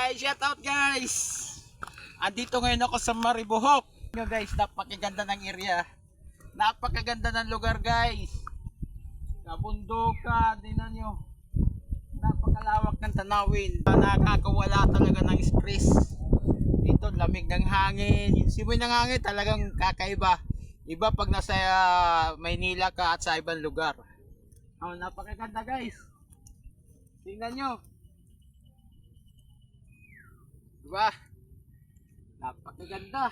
Hi, shout out guys. Andito ngayon ako sa Maribohok. Yo guys, napakaganda ng area. Napakaganda ng lugar guys. Kabundukan, tingnan nyo. Napakalawak ng tanawin. Nakakawala talaga ng stress. Dito lamig ng hangin. Yung simoy ng hangin talagang kakaiba. Iba pag nasa Maynila ka at sa ibang lugar. Oh, napakaganda guys. Tingnan nyo. Diba? Napakaganda.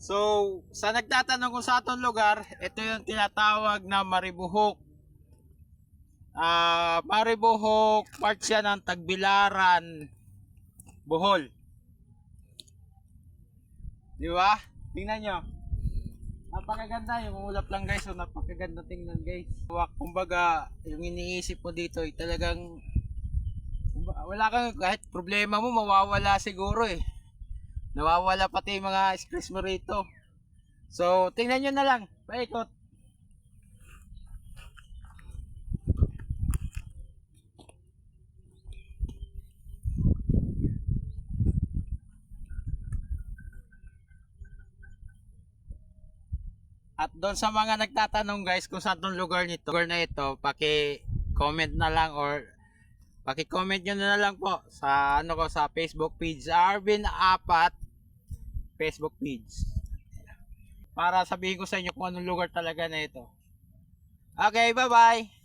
So, sa nagtatanong kung sa atong lugar, ito yung tinatawag na Maribohok. Maribohok, part siya ng Tagbilaran, Bohol. Diba? Tingnan nyo. Napakaganda yung ulap lang guys. So, napakaganda tingnan guys. Kumbaga, yung iniisip mo dito ay talagang wala kang kahit problema mo mawawala siguro eh. Nawawala pati yung mga stress mo rito. So, tingnan nyo na lang. Paikot. At doon sa mga nagtatanong guys kung saan tong lugar na ito, paki-comment na lang or paki-comment nyo na lang po sa ano ko sa Facebook page, Arvin Apat Facebook page. Para sabihin ko sa inyo kung anong lugar talaga na ito. Okay, bye-bye.